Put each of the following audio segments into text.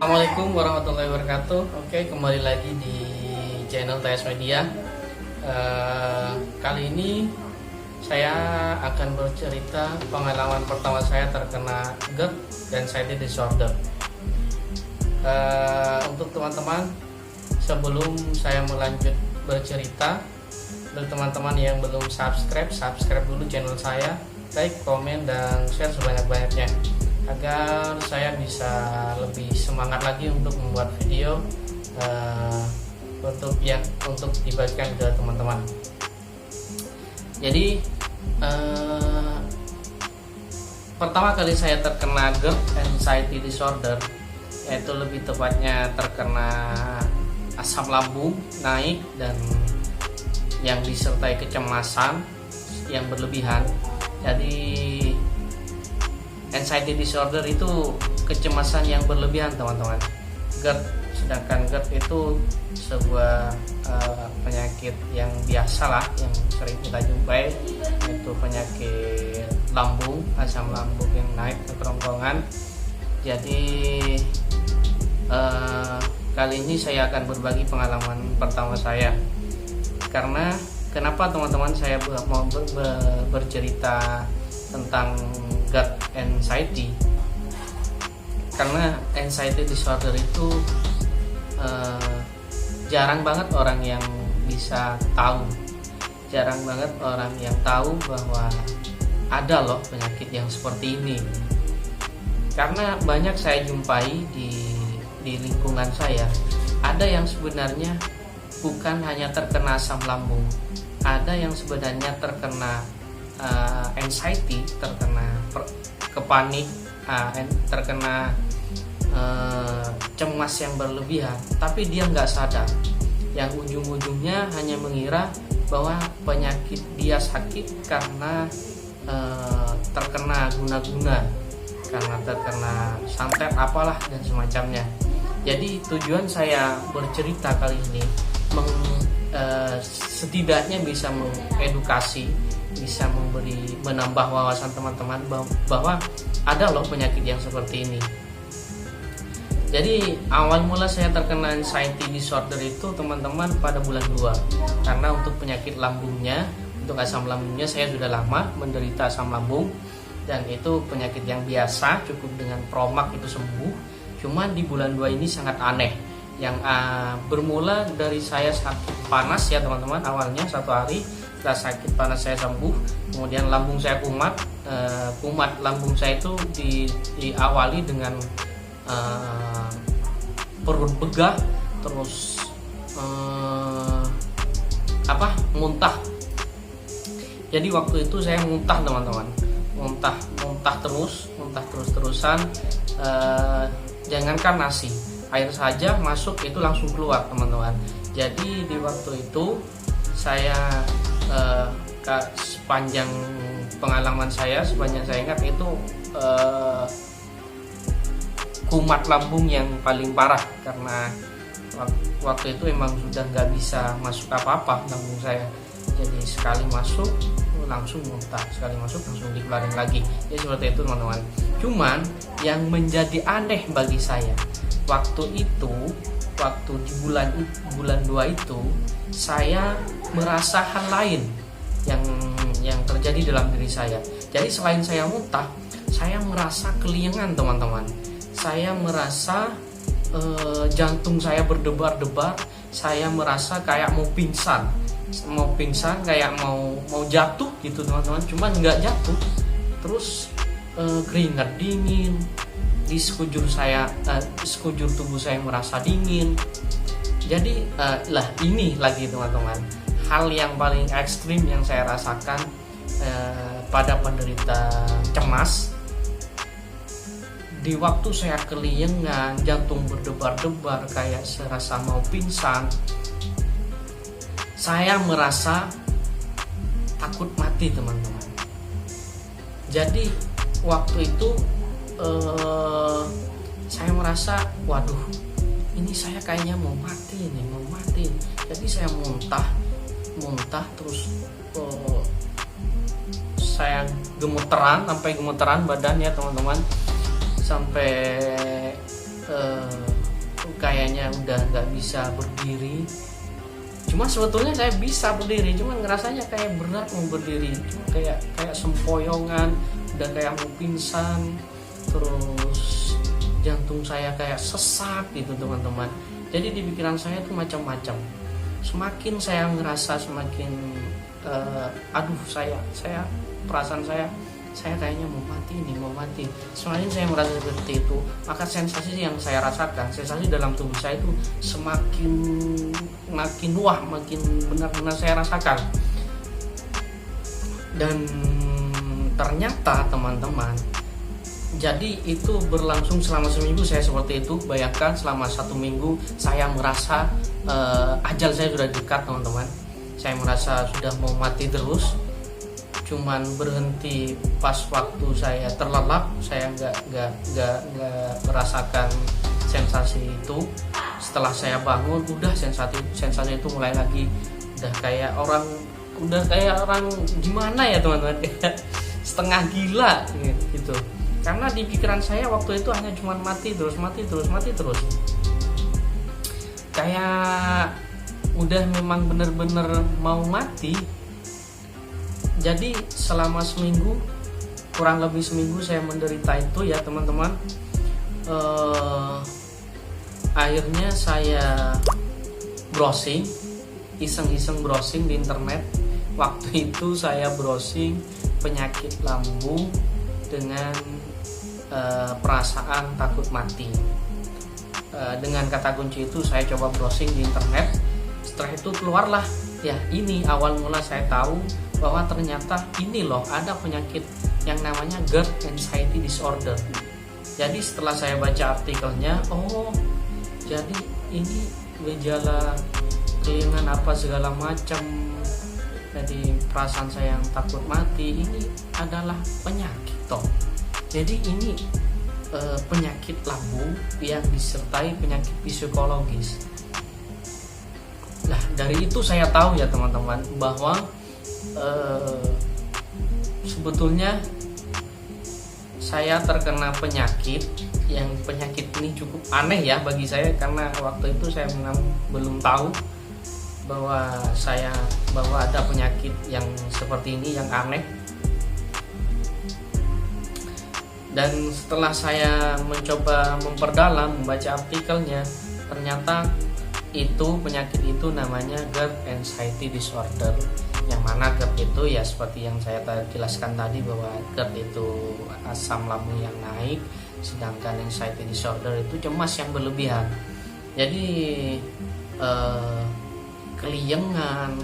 Assalamualaikum warahmatullahi wabarakatuh. Oke, kembali lagi di channel TS Media. Kali ini saya akan bercerita pengalaman pertama saya terkena GERD dan anxiety disorder. Untuk teman-teman, sebelum saya melanjut bercerita, untuk teman-teman yang belum subscribe dulu channel saya, like, komen, dan share sebanyak-banyaknya agar saya bisa lebih semangat lagi untuk membuat video untuk dibagikan ke teman-teman. Jadi pertama kali saya terkena GERD anxiety disorder, yaitu lebih tepatnya terkena asam lambung naik dan yang disertai kecemasan yang berlebihan. Jadi anxiety disorder itu kecemasan yang berlebihan, teman-teman. Sedangkan GERD itu sebuah penyakit yang biasa lah, yang sering kita jumpai, yaitu penyakit lambung, asam lambung yang naik ke kerongkongan. Jadi kali ini saya akan berbagi pengalaman pertama saya. Karena kenapa teman-teman saya mau bercerita tentang GERD anxiety? Karena anxiety disorder itu jarang banget orang yang bisa tahu, jarang banget orang yang tahu bahwa ada loh penyakit yang seperti ini. Karena banyak saya jumpai di lingkungan saya, ada yang sebenarnya bukan hanya terkena asam lambung, ada yang sebenarnya terkena anxiety, terkena kepanik, terkena cemas yang berlebihan, tapi dia nggak sadar, yang ujung-ujungnya hanya mengira bahwa penyakit dia sakit karena terkena guna-guna, karena terkena santet apalah dan semacamnya. Jadi tujuan saya bercerita kali ini setidaknya bisa mengedukasi, bisa menambah wawasan teman-teman bahwa ada loh penyakit yang seperti ini. Jadi awal mula saya terkena anxiety disorder itu, teman-teman, pada bulan 2. Karena untuk penyakit lambungnya, untuk asam lambungnya, saya sudah lama menderita asam lambung, dan itu penyakit yang biasa, cukup dengan Promax itu sembuh. Cuman di bulan 2 ini sangat aneh, yang bermula dari saya sakit panas ya teman-teman. Awalnya 1 hari setelah sakit panas saya sembuh, kemudian lambung saya kumat lambung saya itu diawali dengan perut begah, terus muntah. Jadi waktu itu saya muntah, teman-teman, muntah terus-terusan, jangankan nasi, air saja masuk itu langsung keluar, teman-teman. Jadi di waktu itu saya sepanjang pengalaman saya, sepanjang saya ingat itu kumat lambung yang paling parah, karena waktu itu emang sudah nggak bisa masuk apa-apa lambung saya. Jadi sekali masuk langsung muntah, sekali masuk langsung dikeluarin lagi. Jadi seperti itu, teman-teman. Cuman yang menjadi aneh bagi saya waktu di bulan 2 itu, saya merasa hal lain yang terjadi dalam diri saya. Jadi selain saya muntah, saya merasa keliengan, teman-teman. Saya merasa jantung saya berdebar-debar. Saya merasa kayak mau pingsan, kayak mau jatuh gitu, teman-teman. Cuman nggak jatuh. Terus keringat dingin di sekujur tubuh saya merasa dingin. Jadi ini lagi, teman-teman, hal yang paling ekstrim yang saya rasakan pada penderita cemas. Di waktu saya keliengan, jantung berdebar-debar, kayak serasa mau pingsan, saya merasa takut mati, teman-teman. Jadi waktu itu saya merasa, waduh, ini saya kayaknya mau mati. Jadi saya muntah terus, saya gemeteran, sampai gemeteran badannya, teman-teman, sampai kayaknya udah nggak bisa berdiri. Cuma sebetulnya saya bisa berdiri, cuma ngerasanya kayak berat mau berdiri, cuma kayak sempoyongan, udah kayak mau pingsan, terus jantung saya kayak sesak gitu teman-teman. Jadi di pikiran saya tuh macam-macam. Semakin saya ngerasa semakin aduh saya perasaan saya kayaknya mau mati. Semakin saya merasa seperti itu, maka sensasi yang saya rasakan, sensasi dalam tubuh saya itu semakin makin benar-benar saya rasakan. Dan ternyata teman-teman, jadi itu berlangsung selama seminggu saya seperti itu. Bayangkan selama 1 minggu saya merasa ajal saya sudah dekat teman-teman. Saya merasa sudah mau mati terus. Cuman berhenti pas waktu saya terlelap. Saya nggak merasakan sensasi itu. Setelah saya bangun, udah sensasi itu mulai lagi. Udah kayak orang gimana ya teman-teman, setengah gila gitu. Karena di pikiran saya waktu itu hanya cuma mati terus. Kayak udah memang bener-bener mau mati. Jadi selama seminggu, kurang lebih seminggu saya menderita itu ya teman-teman. Akhirnya saya browsing, iseng-iseng browsing di internet. Waktu itu saya browsing penyakit lambung dengan perasaan takut mati. Dengan kata kunci itu saya coba browsing di internet. Setelah itu keluarlah ya, ini awal mula saya tahu bahwa ternyata ini loh ada penyakit yang namanya GERD Anxiety Disorder. Jadi setelah saya baca artikelnya, oh jadi ini gejala kelingan apa segala macam. Jadi perasaan saya yang takut mati ini adalah penyakit toh. Jadi ini penyakit lambung yang disertai penyakit psikologis. Nah dari itu saya tahu ya teman-teman bahwa sebetulnya saya terkena penyakit ini cukup aneh ya bagi saya, karena waktu itu saya belum tahu bahwa ada penyakit yang seperti ini yang aneh. Dan setelah saya mencoba memperdalam membaca artikelnya, ternyata itu penyakit itu namanya GERD Anxiety Disorder. Yang mana GERD itu ya seperti yang saya jelaskan tadi, bahwa GERD itu asam lambung yang naik, sedangkan anxiety disorder itu cemas yang berlebihan. Jadi keliengan,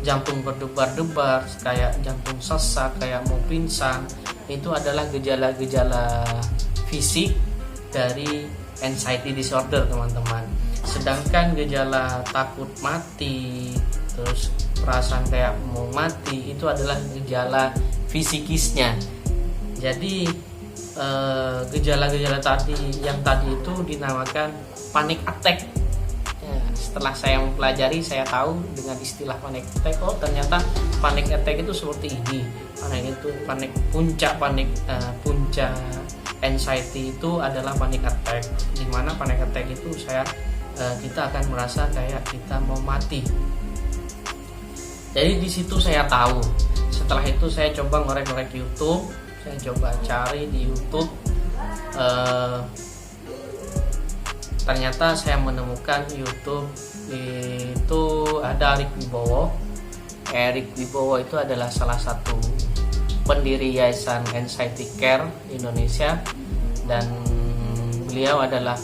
jantung berdebar-debar, kayak jantung sesak, kayak mau pingsan, itu adalah gejala-gejala fisik dari anxiety disorder teman-teman. Sedangkan gejala takut mati, terus perasaan kayak mau mati, itu adalah gejala fisikisnya. Jadi gejala-gejala tadi itu dinamakan panic attack. Setelah saya mempelajari, saya tahu dengan istilah panic attack. Oh ternyata panic attack itu seperti ini. Puncak anxiety itu adalah panic attack. Dimana panic attack itu kita akan merasa kayak kita mau mati. Jadi di situ saya tahu. Setelah itu saya coba ngorek-ngorek YouTube. Saya coba cari di YouTube. Ternyata saya menemukan YouTube itu ada Eric Wibowo. Eric Wibowo itu adalah salah satu pendiri Yayasan Anxiety Care Indonesia, dan beliau adalah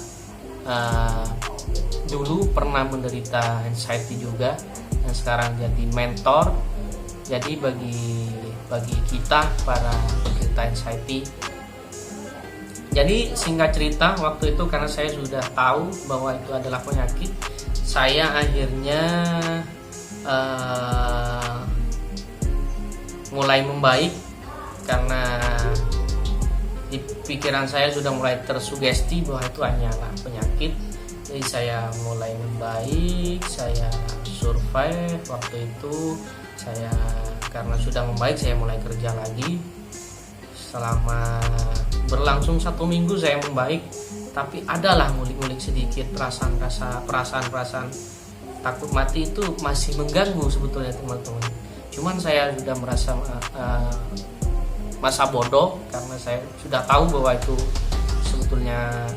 dulu pernah menderita anxiety juga, dan sekarang jadi mentor. Jadi bagi kita para penderita anxiety. Jadi singkat cerita, waktu itu karena saya sudah tahu bahwa itu adalah penyakit, saya akhirnya mulai membaik, karena di pikiran saya sudah mulai tersugesti bahwa itu hanyalah penyakit. Jadi saya mulai membaik, saya survive waktu itu. Karena sudah membaik, saya mulai kerja lagi selama berlangsung 1 minggu saya membaik, tapi adalah ngulik-ngulik sedikit perasaan takut mati itu masih mengganggu sebetulnya teman-teman. Cuman saya sudah merasa masa bodoh karena saya sudah tahu bahwa itu sebetulnya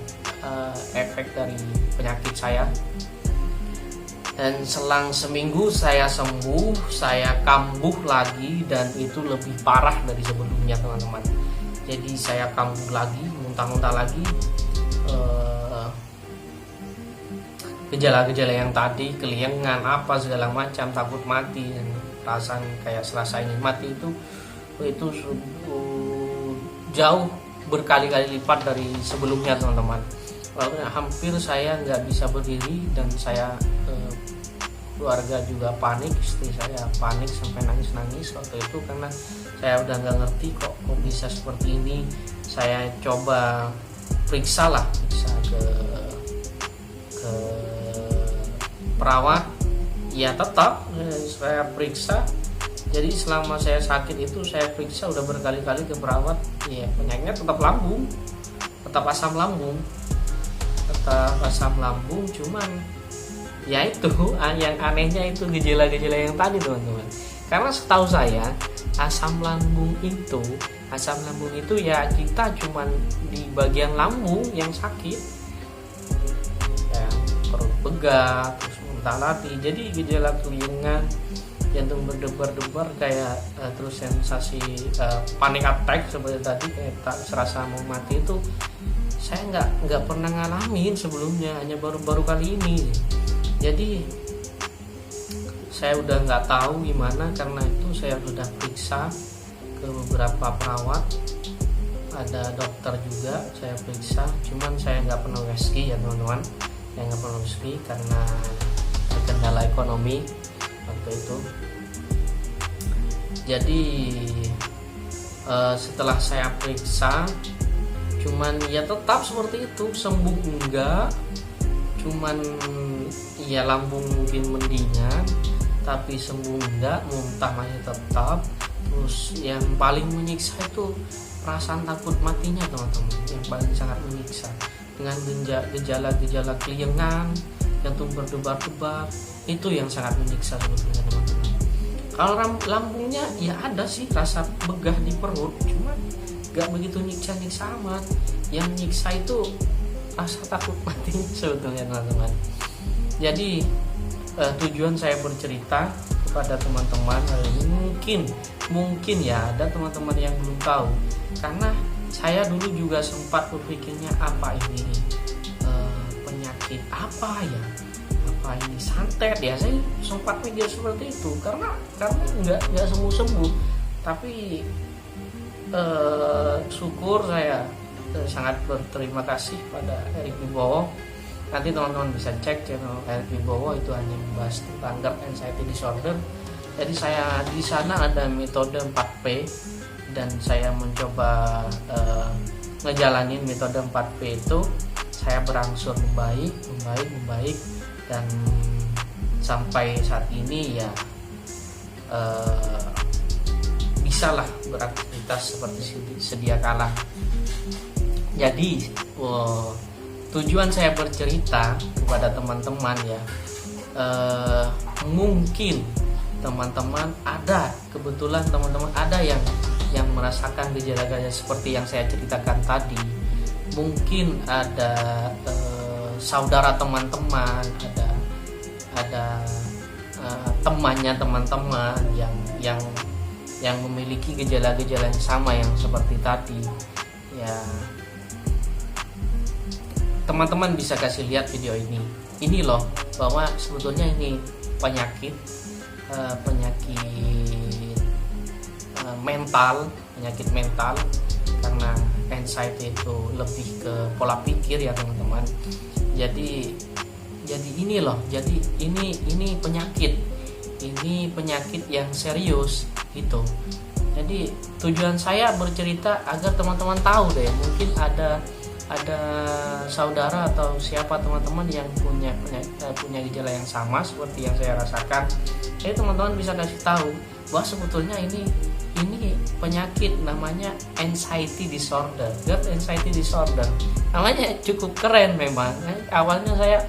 efek dari penyakit saya. Dan selang seminggu saya sembuh, saya kambuh lagi, dan itu lebih parah dari sebelumnya teman-teman. Jadi saya kambuh lagi, muntah-muntah lagi, gejala-gejala yang tadi, keliengan apa segala macam, takut mati, dan perasaan kayak serasa ingin mati itu jauh berkali-kali lipat dari sebelumnya teman-teman. Lalu hampir saya nggak bisa berdiri, dan saya keluarga juga panik, istri saya panik sampai nangis-nangis waktu itu karena saya udah nggak ngerti kok bisa seperti ini. Saya coba periksa ke perawat, ya tetap saya periksa. Jadi selama saya sakit itu saya periksa udah berkali-kali ke perawat, ya penyakitnya tetap lambung, tetap asam lambung, cuman ya itu yang anehnya itu gejala-gejala yang tadi teman-teman. Karena setahu saya asam lambung itu ya kita cuman di bagian lambung yang sakit, ya, perut pegal, terus muntah lagi. Jadi gejala keliengan, jantung berdebar-debar kayak terus sensasi panic attack seperti tadi, kayak tak serasa mau mati, itu saya nggak pernah ngalamin sebelumnya, hanya baru kali ini. Jadi saya udah nggak tahu gimana, karena itu saya sudah periksa ke beberapa perawat, ada dokter juga saya periksa, cuman saya nggak pernah USG ya teman-teman, saya nggak pernah USG karena kendala ekonomi waktu itu. Jadi setelah saya periksa, cuman ya tetap seperti itu, sembuh enggak, cuman ya lambung mungkin mendingan tapi sembuh enggak, muntah masih tetap. Terus yang paling menyiksa itu perasaan takut matinya teman-teman, yang paling sangat menyiksa, dengan gejala-gejala keliengan, jantung berdebar-debar, itu yang sangat menyiksa sebetulnya teman-teman. Kalau lambungnya ya ada sih rasa begah di perut, cuman gak begitu nyiksa amat. Yang nyiksa itu rasa takut matinya sebetulnya teman-teman. Jadi tujuan saya bercerita kepada teman-teman mungkin ya ada teman-teman yang belum tahu, karena saya dulu juga sempat berpikirnya apa ini penyakit apa ini santet ya, saya sempat mikir seperti itu karena nggak sembuh, tapi syukur saya sangat berterima kasih pada Erick Wibowo. Nanti teman-teman bisa cek channel Erick Wibowo, itu hanya membahas tentang GERD anxiety disorder. Jadi saya di sana ada metode 4P, dan saya mencoba ngejalanin metode 4P itu. Saya berangsur membaik, dan sampai saat ini ya bisalah beraktivitas seperti sedia kala. Jadi tujuan saya bercerita kepada teman-teman ya, mungkin teman-teman kebetulan teman-teman ada yang merasakan gejala-gejala seperti yang saya ceritakan tadi. Mungkin ada saudara teman-teman, ada temannya teman-teman yang memiliki gejala-gejala yang sama yang seperti tadi ya. Teman-teman bisa kasih lihat video ini loh, bahwa sebetulnya ini penyakit mental, karena anxiety itu lebih ke pola pikir ya teman-teman. Jadi ini loh, jadi ini penyakit yang serius gitu. Jadi tujuan saya bercerita agar teman-teman tahu deh, mungkin ada ada saudara atau siapa teman-teman yang punya gejala yang sama seperti yang saya rasakan, jadi teman-teman bisa kasih tahu bahwa sebetulnya ini penyakit namanya anxiety disorder, GERD anxiety disorder. Namanya cukup keren memang. Awalnya saya,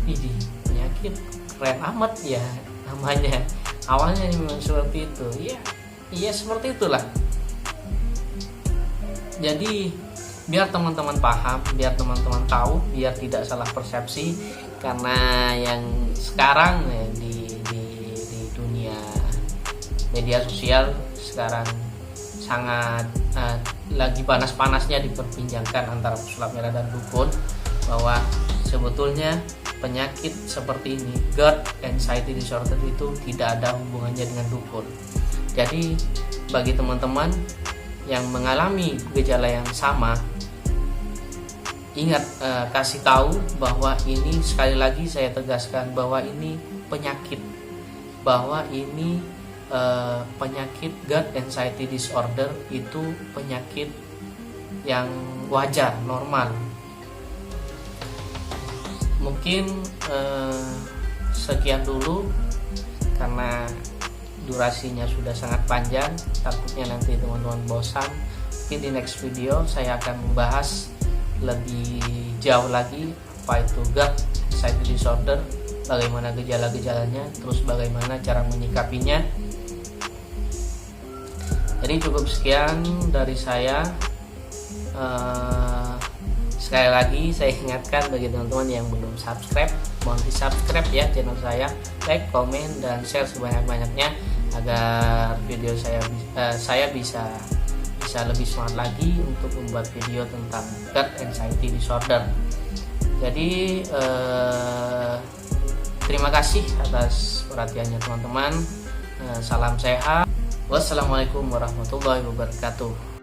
ini penyakit keren amat ya namanya. Awalnya memang seperti itu. Iya seperti itulah. Jadi biar teman-teman paham, biar teman-teman tahu, biar tidak salah persepsi, karena yang sekarang ya, di dunia media sosial sekarang sangat lagi panas-panasnya diperbincangkan antara pesulap merah dan dukun, bahwa sebetulnya penyakit seperti ini, GERD anxiety disorder, itu tidak ada hubungannya dengan dukun. Jadi bagi teman-teman yang mengalami gejala yang sama, ingat, kasih tahu bahwa ini, sekali lagi saya tegaskan bahwa ini penyakit, bahwa ini penyakit GERD anxiety disorder itu penyakit yang wajar, normal. Mungkin sekian dulu, karena durasinya sudah sangat panjang, takutnya nanti teman-teman bosan. Mungkin di next video saya akan membahas lebih jauh lagi apa itu GERD anxiety disorder, bagaimana gejala-gejalanya, terus bagaimana cara menyikapinya. Jadi cukup sekian dari saya. Sekali lagi saya ingatkan bagi teman-teman yang belum subscribe, mohon di subscribe ya channel saya, like, komen, dan share sebanyak-banyaknya agar video saya bisa lebih semangat lagi untuk membuat video tentang GERD anxiety disorder. Jadi terima kasih atas perhatiannya teman-teman. Salam sehat. Wassalamualaikum warahmatullahi wabarakatuh.